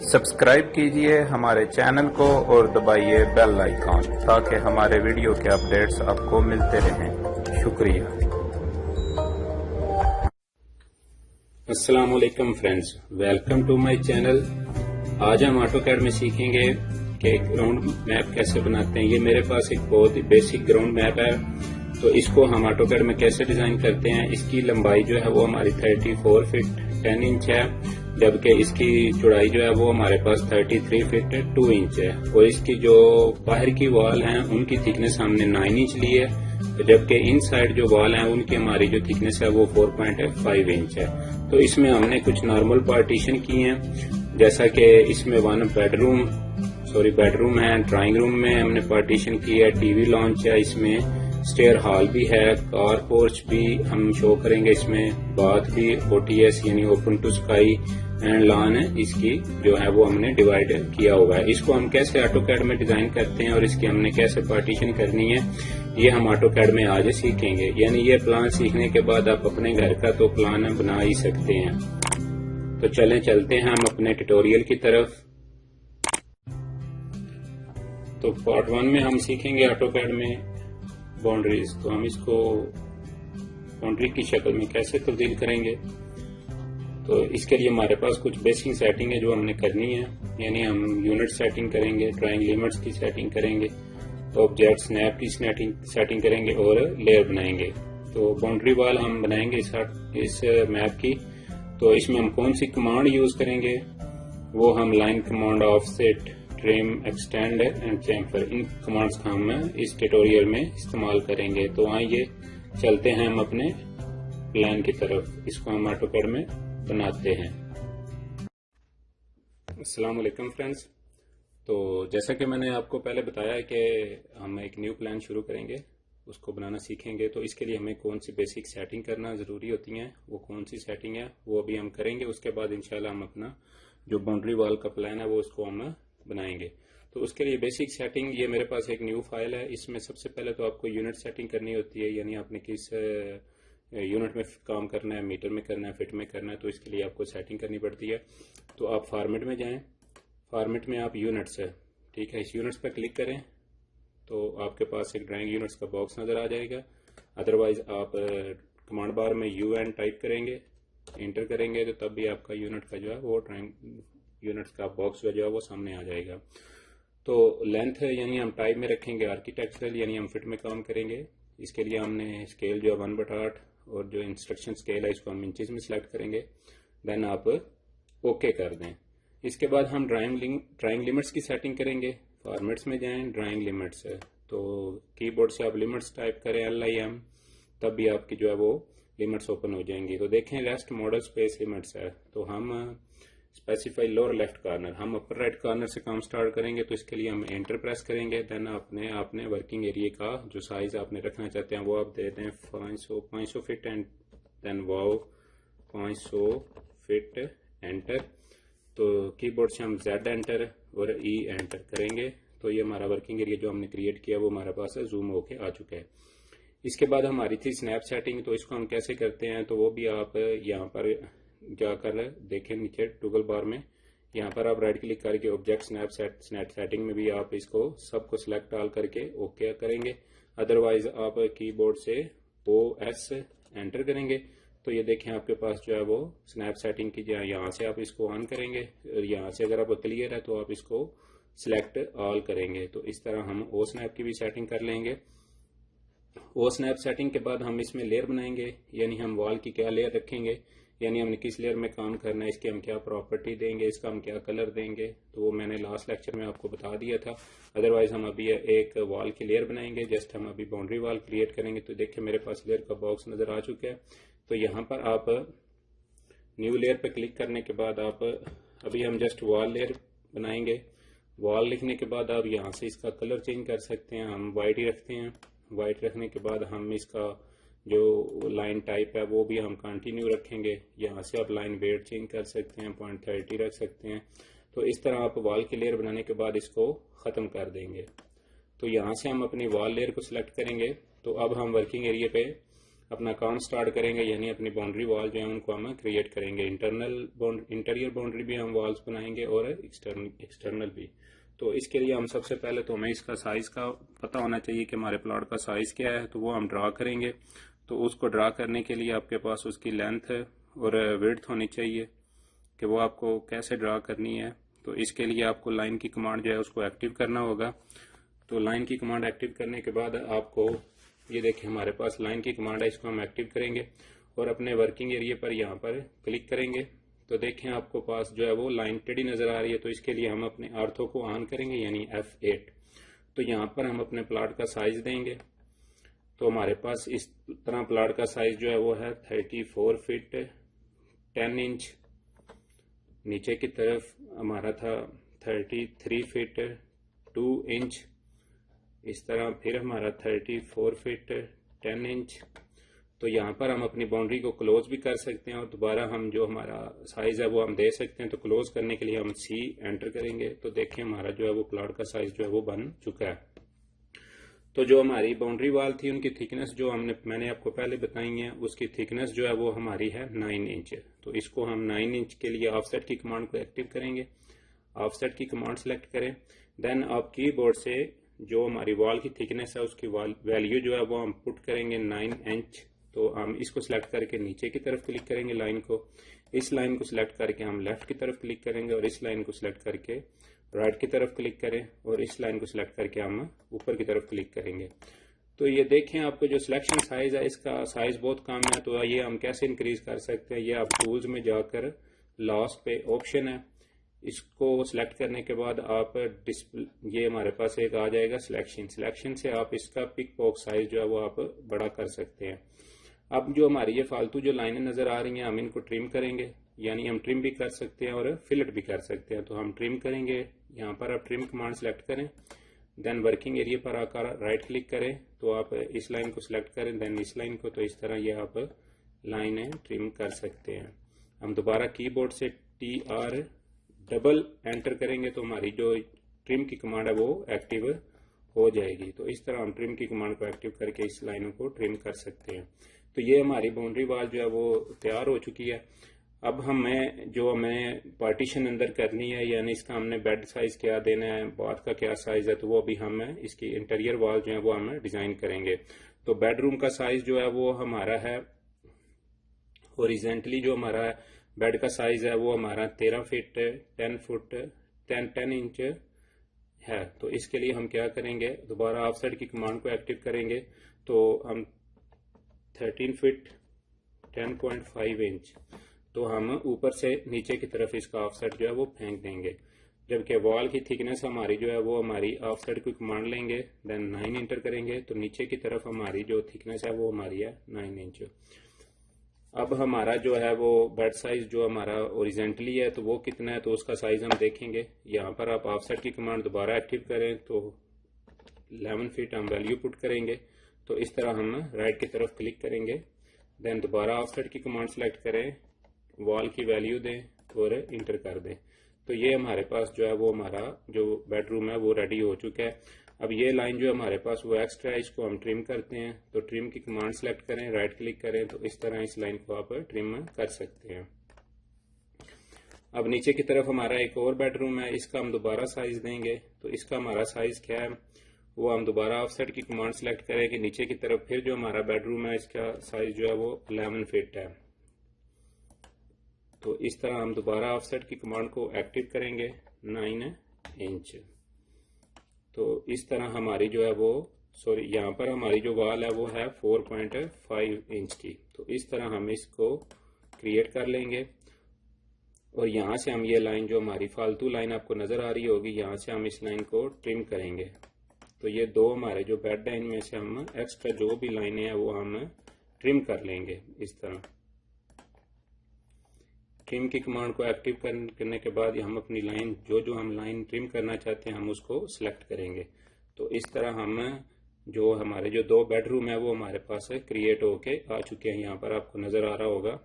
Subscribe कीजिए हमारे channel को और दबाइए बेल आइकॉन ताकि हमारे वीडियो के अपडेट्स आपको मिलते रहें। शुक्रिया। अस्सलाम वालेकुम friends, welcome to my channel. आज हम ऑटोकैड में सीखेंगे कि ग्राउंड मैप कैसे बनाते हैं। ये मेरे पास एक बहुत ही बेसिक ग्राउंड मैप है, तो इसको हम ऑटोकैड में कैसे डिजाइन करते हैं। इसकी लंबाई जो है वो हमारी 34 फीट 10 इंच है, जबकि इसकी चौड़ाई जो है वो हमारे पास 33 फीट 2 इंच है। और इसकी जो बाहर की वॉल है उनकी थिकनेस हमने 9 इंच ली है, जबकि इन साइड जो वॉल है उनकी हमारी जो थिकनेस है वो 4.5 इंच है। तो इसमें हमने कुछ नॉर्मल पार्टीशन किए हैं, जैसा कि इसमें बेडरूम है, ड्राइंग रूम में हमने पार्टीशन की है, टीवी लॉन्च है, इसमें स्टेयर हॉल भी है, कार पोर्च भी हम शो करेंगे, इसमें बाथ भी OTS यानी open to sky and lawn है, इसकी जो है वो हमने डिवाइड किया हुआ है। इसको हम कैसे ऑटोकैड में डिजाइन करते हैं और इसकी हमने कैसे पार्टीशन करनी है, ये हम ऑटोकैड में आज सीखेंगे। यानी ये प्लान सीखने के बाद आप अपने घर का तो प्लान बना ही सकते हैं। तो चलते हैं हम अपने ट्यूटोरियल की तरफ। तो पार्ट 1 में हम सीखेंगे ऑटोकैड में बाउंड्रीज। तो हम इसको बाउंड्री की शक्ल में कैसे तब्दील करेंगे, तो इसके लिए हमारे पास कुछ बेसिक सेटिंग है जो हमने करनी है। यानी हम यूनिट सेटिंग करेंगे, ड्राइंग लिमिट्स की सेटिंग करेंगे, ऑब्जेक्ट स्नैप की सेटिंग करेंगे और लेयर बनाएंगे। तो बाउंड्री वॉल हम बनाएंगे इस मैप की। तो इसमें हम कौन सी कमांड यूज करेंगे, वो हम line command, offset, trim, extend and chamfer, in commands का हम इस ट्यूटोरियल में इस्तेमाल करेंगे। तो आइए चलते हैं हम अपने प्लान की तरफ, इसको हम ऑटोकैड में बनाते हैं। अस्सलाम वालेकुम फ्रेंड्स। तो जैसा कि मैंने आपको पहले बताया कि हम एक न्यू प्लान शुरू करेंगे, उसको बनाना सीखेंगे। तो इसके लिए हमें कौन सी बेसिक सेटिंग करना जरूरी होती है, वो कौन सी सेटिंग है वो अभी हम करेंगे। उसके बाद इंशाल्लाह हम अपना जो बाउंड्री वॉल का प्लान है वो उसको हम बनाएंगे। तो उसके लिए बेसिक सेटिंग, ये मेरे पास एक न्यू फाइल है। इसमें सबसे पहले तो आपको यूनिट सेटिंग करनी होती है, यानी आपने किस यूनिट में काम करना है, मीटर में करना है, फिट में करना है, तो इसके लिए आपको सेटिंग करनी पड़ती है। तो आप फॉर्मेट में जाएं, फॉर्मेट में आप यूनिट्स है, ठीक है, इस यूनिट्स पर क्लिक करें तो आपके पास एक ड्राइंग यूनिट्स का बॉक्स नजर आ जाएगा। अदरवाइज आप कमांड बार में UN टाइप करेंगे, इंटर करेंगे, तो तब भी आपका यूनिट का जो है वो ड्राइंग यूनिट्स का बॉक्स जो है वो सामने आ जाएगा। तो लेंथ यानी हम टाइप में रखेंगे आर्किटेक्चरल, यानी हम फिट में काम करेंगे। इसके लिए हमने स्केल जो है 1/8 और जो इंस्ट्रक्शन स्केल है इसको हम इंचेस में सिलेक्ट करेंगे। देन आप ओके कर दें। इसके बाद हम ड्राइंग लिमिट्स की सेटिंग करेंगे। फॉर्मेट्स में जाएं, ड्राइंग लिमिट्स है, तो कीबोर्ड से आप लिमिट्स टाइप करें LIM, तब भी आपकी जो है वो लिमिट्स ओपन हो जाएंगी। तो देखें रेस्ट मॉडल स्पेस लिमिट्स है, तो हम स्पेसिफाई लोअर लेफ्ट कॉर्नर, हम अपर राइट कॉर्नर से काम स्टार्ट करेंगे। तो इसके लिए हम एंटर प्रेस करेंगे। देन आपने वर्किंग एरिया का जो साइज आपने रखना चाहते हैं वो आप दे दें 500 feet and then wow 500 feet enter. तो कीबोर्ड से हम Z एंटर और E एंटर करेंगे। तो ये हमारा वर्किंग एरिया जो हमने क्रिएट किया वो हमारे पास जूम होके आ चुका है। इसके बाद हमारी थी स्नैप सेटिंग, तो इसको हम कैसे करते हैं, तो वो भी आप यहाँ पर जाकर देखें, नीचे टूगल बार में यहाँ पर आप राइट क्लिक करके ऑब्जेक्ट स्नैप सेटिंग में भी आप इसको सबको सिलेक्ट ऑल करके ओके करेंगे। अदरवाइज आप कीबोर्ड से OS एंटर करेंगे। तो ये देखें आपके पास जो है वो स्नैप सेटिंग की जो यहाँ से आप इसको ऑन करेंगे और यहाँ से अगर आप क्लियर है तो आप इसको सिलेक्ट ऑल करेंगे। तो इस तरह हम O स्नैप की भी सेटिंग कर लेंगे। O स्नैप सेटिंग के बाद हम इसमें लेयर बनाएंगे, यानी हम वॉल की क्या लेयर रखेंगे, यानी हमने किस लेयर में काम करना है, इसकी हम क्या प्रॉपर्टी देंगे, इसका हम क्या कलर देंगे, तो वो मैंने लास्ट लेक्चर में आपको बता दिया था। अदरवाइज हम अभी एक वॉल की लेयर बनाएंगे, जस्ट हम अभी बाउंड्री वॉल क्रिएट करेंगे। तो देखिए मेरे पास लेयर का बॉक्स नजर आ चुका है। तो यहाँ पर आप न्यू लेयर पे क्लिक करने के बाद आप अभी हम जस्ट वॉल लेयर बनाएंगे। वॉल लिखने के बाद आप यहाँ से इसका कलर चेंज कर सकते हैं, हम वाइट ही रखते हैं। वाइट रखने के बाद हम इसका जो लाइन टाइप है वो भी हम कंटिन्यू रखेंगे। यहाँ से आप लाइन वेट चेंज कर सकते हैं, 0.30 रख सकते हैं। तो इस तरह आप वॉल की लेयर बनाने के बाद इसको खत्म कर देंगे। तो यहाँ से हम अपनी वॉल लेयर को सिलेक्ट करेंगे। तो अब हम वर्किंग एरिया पे अपना काम स्टार्ट करेंगे, यानी अपनी बाउंड्री वॉल जो है उनको हम क्रिएट करेंगे। इंटीरियर बाउंड्री भी हम वॉल्स बनाएंगे और एक्सटर्नल भी। तो इसके लिए हम सबसे पहले तो हमें इसका साइज का पता होना चाहिए कि हमारे प्लॉट का साइज क्या है, तो वो हम ड्रा करेंगे। तो उसको ड्रा करने के लिए आपके पास उसकी लेंथ और विड्थ होनी चाहिए कि वो आपको कैसे ड्रा करनी है। तो इसके लिए आपको लाइन की कमांड जो है उसको एक्टिव करना होगा। तो लाइन की कमांड एक्टिव करने के बाद आपको ये देखिए हमारे पास लाइन की कमांड है, इसको हम एक्टिव करेंगे और अपने वर्किंग एरिया पर यहाँ पर क्लिक करेंगे। तो देखें आपको पास जो है वो लाइन टेढ़ी नजर आ रही है, तो इसके लिए हम अपने आर्थो को ऑन करेंगे यानी F8। तो यहाँ पर हम अपने प्लॉट का साइज देंगे। तो हमारे पास इस तरह प्लॉट का साइज जो है वो है 34 फीट 10 इंच। नीचे की तरफ हमारा था 33 फीट 2 इंच। इस तरह फिर हमारा 34 फीट 10 इंच। तो यहाँ पर हम अपनी बाउंड्री को क्लोज भी कर सकते हैं और दोबारा हम जो हमारा साइज है वो हम दे सकते हैं। तो क्लोज करने के लिए हम C एंटर करेंगे। तो देखिए हमारा जो है वो प्लॉट का साइज जो है वो बन चुका है। तो जो हमारी बाउंड्री वॉल थी उनकी थिकनेस जो मैंने आपको पहले बताई है, उसकी थिकनेस जो है वो हमारी है 9 इंच। तो इसको हम 9 इंच के लिए ऑफसेट की कमांड को एक्टिव करेंगे। ऑफसेट की कमांड सेलेक्ट करें, देन आप कीबोर्ड से जो हमारी वॉल की थिकनेस है उसकी वैल्यू जो है वो हम पुट करेंगे 9 इंच। तो हम इसको सिलेक्ट करके नीचे की तरफ क्लिक करेंगे लाइन को। इस लाइन को सिलेक्ट करके हम लेफ्ट की तरफ क्लिक करेंगे और इस लाइन को सिलेक्ट करके राइट की तरफ क्लिक करें और इस लाइन को सिलेक्ट करके हम ऊपर की तरफ क्लिक करेंगे। तो ये देखें आपको जो सिलेक्शन साइज है इसका साइज बहुत कम है। तो ये हम कैसे इंक्रीज कर सकते हैं, ये आप टूल्स में जाकर लास्ट पे ऑप्शन है, इसको सिलेक्ट करने के बाद आप ये हमारे पास एक आ जाएगा सिलेक्शन से आप इसका पिक बॉक्स साइज जो है वो आप बड़ा कर सकते हैं। अब जो हमारी ये फालतू जो लाइनें नजर आ रही हैं हम इनको ट्रिम करेंगे, यानी हम ट्रिम भी कर सकते हैं और फिलेट भी कर सकते हैं। तो हम ट्रिम करेंगे, यहाँ पर आप ट्रिम कमांड सेलेक्ट करें, देन वर्किंग एरिया पर आकर राइट क्लिक करें। तो आप इस लाइन को सिलेक्ट करें, देन इस लाइन को। तो इस तरह ये आप लाइनें ट्रिम कर सकते हैं। हम दोबारा कीबोर्ड से TR डबल एंटर करेंगे तो हमारी जो ट्रिम की कमांड है वो एक्टिव हो जाएगी। तो इस तरह हम ट्रिम की कमांड को एक्टिव करके इस लाइनों को ट्रिम कर सकते हैं। तो ये हमारी बाउंड्री वॉल जो है वो तैयार हो चुकी है। अब हमें पार्टीशन अंदर करनी है, यानी इसका हमने बेड साइज क्या देना है, बाथ का क्या साइज है, तो वो अभी हम इसकी इंटीरियर वॉल जो है वो हम डिजाइन करेंगे। तो बेडरूम का साइज जो है वो हमारा है हॉरिजॉन्टली, जो हमारा बेड का साइज है वो हमारा 13 फीट 10 इंच है। तो इसके लिए हम क्या करेंगे, दोबारा ऑफसेट की कमांड को एक्टिव करेंगे। तो हम 13 फीट 10.5 इंच, तो हम ऊपर से नीचे की तरफ इसका ऑफसेट जो है वो फेंक देंगे। जबकि वॉल की थिकनेस हमारी जो है वो हमारी ऑफसेट की कमांड लेंगे, देन 9 एंटर करेंगे। तो नीचे की तरफ हमारी जो थिकनेस है वो हमारी है 9 इंच। अब हमारा जो है वो बेड साइज जो हमारा ओरिजेंटली है तो वो कितना है, तो उसका साइज हम देखेंगे। यहाँ पर आप ऑफसेट की कमांड दोबारा एक्टिव करें तो 11 फीट हम वैल्यू पुट करेंगे। तो इस तरह हम राइट की तरफ क्लिक करेंगे, देन दोबारा ऑफसेट की कमांड सेलेक्ट करें, वॉल की वैल्यू दें और इंटर कर दें। तो ये हमारे पास जो है वो हमारा जो बेडरूम है वो रेडी हो चुका है। अब ये लाइन जो हमारे पास वो एक्स्ट्रा है, इसको हम ट्रिम करते हैं। तो ट्रिम की कमांड सेलेक्ट करें, राइट क्लिक करें, तो इस तरह इस लाइन को आप ट्रिम कर सकते हैं। अब नीचे की तरफ हमारा एक और बेडरूम है, इसका हम दोबारा साइज देंगे। तो इसका हमारा साइज क्या है, वो हम दोबारा ऑफसेट की कमांड सेलेक्ट करें कि नीचे की तरफ फिर जो हमारा बेडरूम है इसका साइज जो है वो 11 फीट है। तो इस तरह हम दोबारा ऑफसेट की कमांड को एक्टिव करेंगे 9 इंच। तो इस तरह हमारी जो है वो यहाँ पर हमारी जो वॉल है वो है 4.5 इंच की। तो इस तरह हम इसको क्रिएट कर लेंगे और यहाँ से हम ये लाइन जो हमारी फालतू लाइन आपको नजर आ रही होगी, यहाँ से हम इस लाइन को ट्रिम करेंगे। तो ये दो हमारे जो बेड है इनमें से हम एक्स्ट्रा जो भी लाइनें हैं वो हम ट्रिम कर लेंगे। इस तरह ट्रिम की कमांड को एक्टिव करने के बाद हम अपनी लाइन जो हम लाइन ट्रिम करना चाहते हैं हम उसको सिलेक्ट करेंगे। तो इस तरह हम जो हमारे जो दो बेडरूम है वो हमारे पास क्रिएट होके आ चुके हैं, यहाँ पर आपको नजर आ रहा होगा।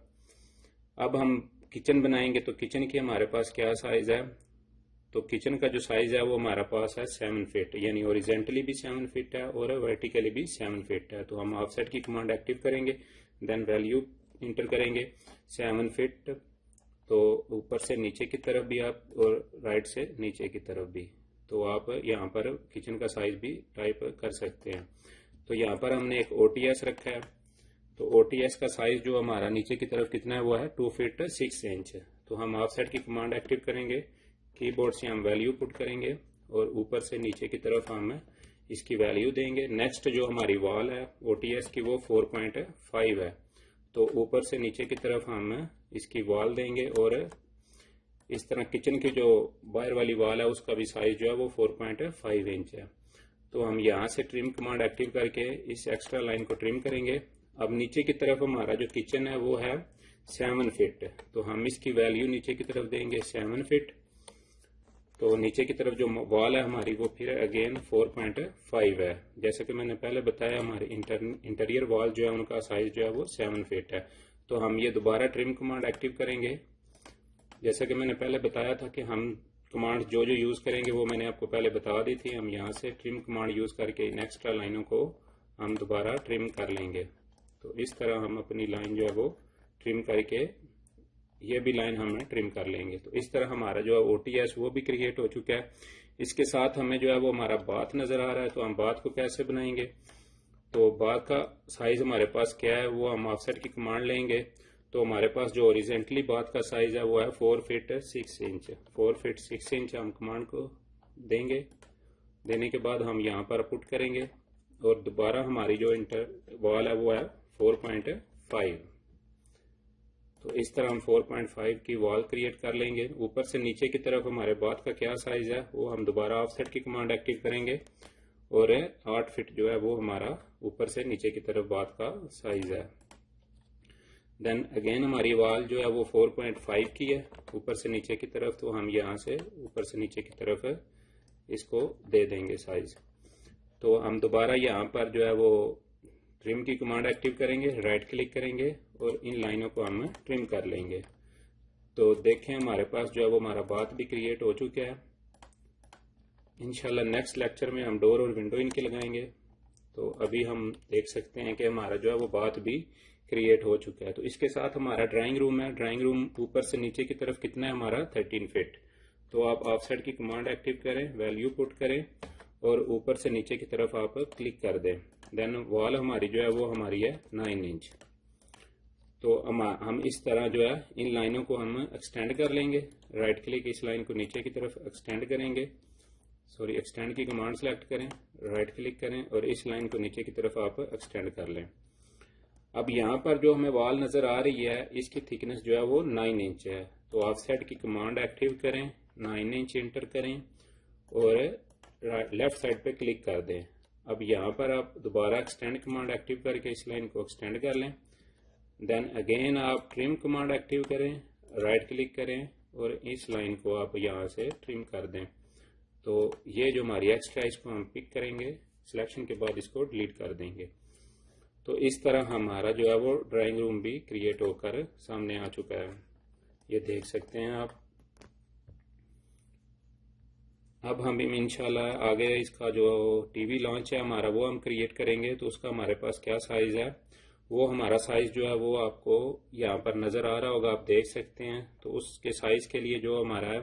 अब हम किचन बनाएंगे, तो किचन की हमारे पास क्या साइज है, तो किचन का जो साइज है वो हमारा पास है 7 फीट, यानी ओरिजेंटली भी 7 फीट है और वर्टिकली भी 7 फीट है। तो हम ऑफसेट की कमांड एक्टिव करेंगे, देन वैल्यू इंटर करेंगे 7 फीट, तो ऊपर से नीचे की तरफ भी आप और राइट से नीचे की तरफ भी, तो आप यहाँ पर किचन का साइज भी टाइप कर सकते हैं। तो यहाँ पर हमने एक OTS रखा है, तो OTS का साइज जो हमारा नीचे की तरफ कितना है वो है 2 फीट 6 इंच। तो हम ऑफसेट की कमांड एक्टिव करेंगे, कीबोर्ड से हम वैल्यू पुट करेंगे और ऊपर से नीचे की तरफ हम इसकी वैल्यू देंगे। नेक्स्ट जो हमारी वॉल है OTS की वो 4.5 है, तो ऊपर से नीचे की तरफ हम इसकी वॉल देंगे और इस तरह किचन की जो बाहर वाली वॉल है उसका भी साइज जो है वो 4.5 इंच है। तो हम यहाँ से ट्रिम कमांड एक्टिव करके इस एक्स्ट्रा लाइन को ट्रिम करेंगे। अब नीचे की तरफ हमारा जो किचन है वो है 7 फीट, तो हम इसकी वैल्यू नीचे की तरफ देंगे 7 फीट। तो नीचे की तरफ जो वॉल है हमारी वो फिर अगेन 4.5 है। जैसे कि मैंने पहले बताया हमारे इंटीरियर वॉल जो है उनका साइज जो है वो 7 फीट है। तो हम ये दोबारा ट्रिम कमांड एक्टिव करेंगे। जैसे कि मैंने पहले बताया था कि हम कमांड जो जो यूज करेंगे वो मैंने आपको पहले बता दी थी। हम यहाँ से ट्रिम कमांड यूज करके इन एक्स्ट्रा लाइनों को हम दोबारा ट्रिम कर लेंगे। तो इस तरह हम अपनी लाइन जो है वो ट्रिम करके ये भी लाइन हमें ट्रिम कर लेंगे। तो इस तरह हमारा जो है OTS वो भी क्रिएट हो चुका है। इसके साथ हमें जो है वो हमारा बाथ नजर आ रहा है, तो हम बाथ को कैसे बनाएंगे। तो बाथ का साइज हमारे पास क्या है वो हम ऑफसेट की कमांड लेंगे। तो हमारे पास जो ओरिजेंटली बाथ का साइज है वो है 4 फीट 6 इंच। 4 फीट 6 इंच हम कमांड को देंगे। देने के बाद हम यहाँ पर पुट करेंगे और दोबारा हमारी जो इंटर वॉल है वो है 4.5। तो इस तरह हम 4.5 की वॉल क्रिएट कर लेंगे। ऊपर से नीचे की तरफ हमारे बाथ का क्या साइज है वो हम दोबारा ऑफसेट की कमांड एक्टिव करेंगे और 8 फीट जो है वो हमारा ऊपर से नीचे की तरफ बाथ का साइज है। देन अगेन हमारी वॉल जो है वो 4.5 की है ऊपर से नीचे की तरफ, तो हम यहाँ से ऊपर से नीचे की तरफ इसको दे देंगे साइज। तो हम दोबारा यहाँ पर जो है वो ट्रिम की कमांड एक्टिव करेंगे, राइट क्लिक करेंगे और इन लाइनों को हम ट्रिम कर लेंगे। तो देखें हमारे पास जो है वो हमारा बाथ भी क्रिएट हो चुका है। इंशाल्लाह नेक्स्ट लेक्चर में हम डोर और विंडो इनके लगाएंगे। तो अभी हम देख सकते हैं कि हमारा जो है वो बाथ भी क्रिएट हो चुका है। तो इसके साथ हमारा ड्राइंग रूम है। ड्राइंग रूम ऊपर से नीचे की तरफ कितना है हमारा 13 फीट। तो आप ऑफसेट की कमांड एक्टिव करें, वैल्यू पुट करें और ऊपर से नीचे की तरफ आप क्लिक कर दें। देन वॉल हमारी जो है वो हमारी है 9 इंच। तो हम इस तरह जो है इन लाइनों को हम एक्सटेंड कर लेंगे। राइट क्लिक इस लाइन को नीचे की तरफ एक्सटेंड करेंगे, सॉरी एक्सटेंड की कमांड सेलेक्ट करें, राइट क्लिक करें और इस लाइन को नीचे की तरफ आप एक्सटेंड कर लें। अब यहाँ पर जो हमें वॉल नजर आ रही है इसकी थिकनेस जो है वो 9 इंच है। तो ऑफसेट की कमांड एक्टिव करें, 9 इंच इंटर करें और लेफ्ट साइड पे क्लिक कर दें। अब यहाँ पर आप दोबारा एक्सटेंड कमांड एक्टिव करके इस लाइन को एक्सटेंड कर लें। देन अगेन आप ट्रिम कमांड एक्टिव करें, राइट क्लिक करें और इस लाइन को आप यहाँ से ट्रिम कर दें। तो ये जो हमारी एक्स्ट्रा इसको हम पिक करेंगे, सिलेक्शन के बाद इसको डिलीट कर देंगे। तो इस तरह हमारा जो है वो ड्राइंग रूम भी क्रिएट होकर सामने आ चुका है, ये देख सकते हैं आप। अब हम इंशाल्लाह आगे इसका जो टीवी लॉन्च है हमारा वो हम क्रिएट करेंगे। तो उसका हमारे पास क्या साइज है वो हमारा साइज जो है वो आपको यहाँ पर नजर आ रहा होगा, आप देख सकते हैं। तो उसके साइज के लिए जो हमारा है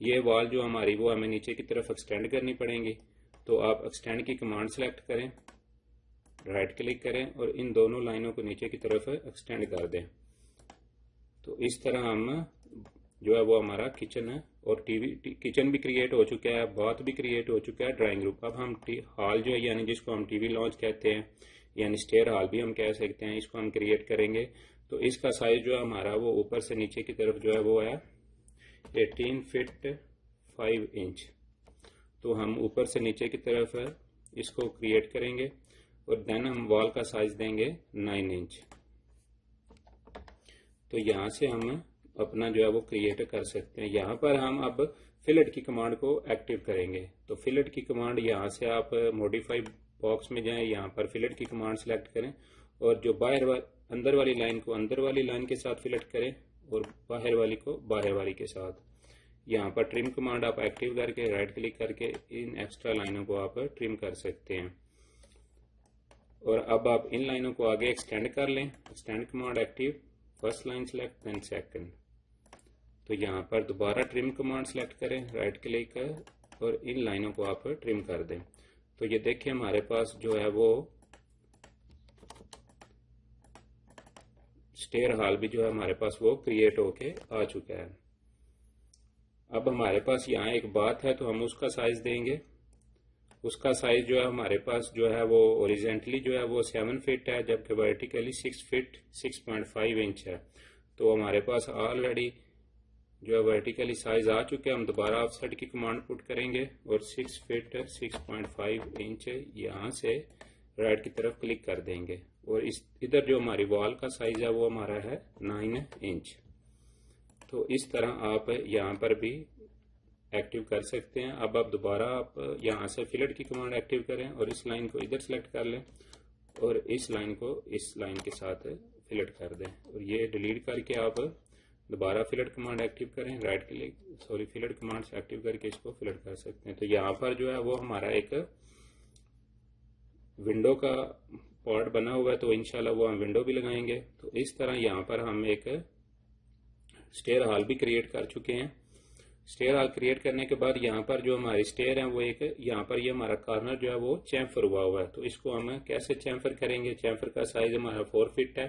ये वॉल जो हमारी वो हमें नीचे की तरफ एक्सटेंड करनी पड़ेगी। तो आप एक्सटेंड की कमांड सेलेक्ट करें, राइट क्लिक करें और इन दोनों लाइनों को नीचे की तरफ एक्सटेंड कर दें। तो इस तरह हम जो है वो हमारा किचन है और किचन भी क्रिएट हो चुका है, बाथ भी क्रिएट हो चुका है, ड्राइंग रूम। अब हम हॉल जो है यानी जिसको हम टीवी लॉन्च कहते हैं यानी स्टेयर हॉल भी हम कह सकते हैं, इसको हम क्रिएट करेंगे। तो इसका साइज जो है हमारा वो ऊपर से नीचे की तरफ जो है वो है 18 फीट 5 इंच। तो हम ऊपर से नीचे की तरफ इसको क्रिएट करेंगे और देन हम वॉल का साइज देंगे 9 इंच। तो यहाँ से हम अपना जो है वो क्रिएट कर सकते हैं। यहाँ पर हम अब फिलेट की कमांड को एक्टिव करेंगे। तो फिलेट की कमांड यहाँ से आप मॉडिफाई बॉक्स में जाएं, यहाँ पर फिलेट की कमांड सेलेक्ट करें और जो अंदर वाली लाइन को अंदर वाली लाइन के साथ फिलेट करें और बाहर वाली को बाहर वाली के साथ। यहाँ पर ट्रिम कमांड आप एक्टिव करके राइट क्लिक करके इन एक्स्ट्रा लाइनों को आप ट्रिम कर सकते हैं। और अब आप इन लाइनों को आगे एक्सटेंड कर लें। Extend command active, first line select then second. तो यहाँ पर दोबारा ट्रिम कमांड सेलेक्ट करें, राइट क्लिक और इन लाइनों को आप ट्रिम कर दें। तो ये देखिए हमारे पास जो है वो स्टेयर हॉल भी जो है हमारे पास वो क्रिएट होके आ चुका है। अब हमारे पास यहाँ एक बात है तो हम उसका साइज देंगे। उसका साइज जो है हमारे पास जो है वो ओरिजेंटली जो है वो 7 फीट है, जबकि वर्टिकली 6 फीट 6.5 इंच है। तो हमारे पास ऑलरेडी जो है वर्टिकली साइज आ चुके हैं। हम दोबारा ऑफसेट की कमांड पुट करेंगे और 6 फीट 6.5 इंच यहाँ से राइट की तरफ क्लिक कर देंगे और इस इधर जो हमारी वॉल का साइज है वो हमारा है 9 इंच। तो इस तरह आप यहाँ पर भी एक्टिव कर सकते हैं। अब आप दोबारा आप यहाँ से फिलेट की कमांड एक्टिव करें और इस लाइन को इधर सेलेक्ट कर लें और इस लाइन को इस लाइन के साथ फिलेट कर दें और ये डिलीट करके आप दोबारा फिलेट कमांड एक्टिव करें, राइट क्लिक फिलेट कमांड से एक्टिव करके इसको फिलेट कर सकते हैं। तो यहाँ पर जो है वो हमारा एक विंडो का पार्ट बना हुआ है, तो इंशाल्लाह वो हम विंडो भी लगाएंगे। तो इस तरह यहाँ पर हम एक स्टेयर हॉल भी क्रिएट कर चुके हैं। स्टेयर हॉल क्रिएट करने के बाद यहाँ पर जो हमारी स्टेयर है वो एक यहाँ पर ये हमारा कॉर्नर जो है वो चैम्फर हुआ है। तो इसको हम कैसे चैम्फर करेंगे? चैम्फर का साइज हमारा 4 फीट है।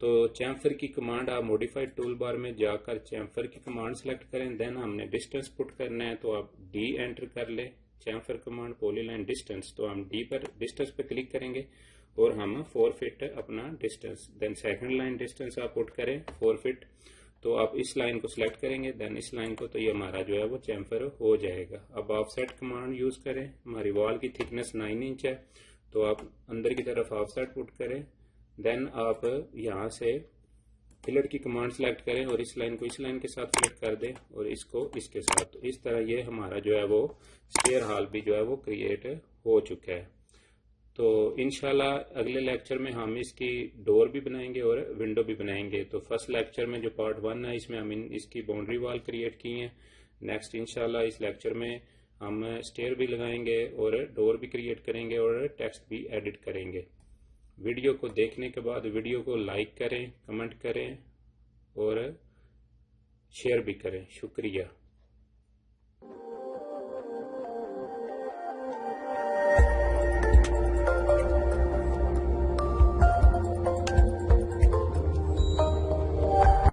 तो चैम्फर की कमांड आप मॉडिफाइड टूल बार में जाकर चैम्फर की कमांड सेलेक्ट करें। देन हमने डिस्टेंस पुट करना है, तो आप डी एंटर कर ले, चैम्फर कमांड पॉलीलाइन डिस्टेंस। तो हम डी पर डिस्टेंस पे क्लिक करेंगे और हम 4 फीट अपना distance. Then second line distance आप पुट करें 4 फीट। तो आप इस लाइन को सिलेक्ट करेंगे, देन इस लाइन को, तो ये हमारा जो है वो चैम्फर हो जाएगा। अब ऑफसेट कमांड यूज करें। हमारी वॉल की थिकनेस 9 इंच है, तो आप अंदर की तरफ ऑफसेट पुट करें। देन आप यहाँ से फिलेट की कमांड सेलेक्ट करें और इस लाइन को इस लाइन के साथ फिलेट कर दें और इसको इसके साथ। तो इस तरह ये हमारा जो है वो स्टेयर हॉल भी जो है वो क्रिएट हो चुका है। तो इंशाल्लाह अगले लेक्चर में हम इसकी डोर भी बनाएंगे और विंडो भी बनाएंगे। तो फर्स्ट लेक्चर में जो पार्ट 1 है इसमें हम इसकी बाउंड्री वॉल क्रिएट की है। नेक्स्ट इंशाल्लाह इस लेक्चर में हम स्टेयर भी लगाएंगे और डोर भी क्रिएट करेंगे और टेक्स्ट भी एडिट करेंगे। वीडियो को देखने के बाद वीडियो को लाइक करें, कमेंट करें और शेयर भी करें। शुक्रिया।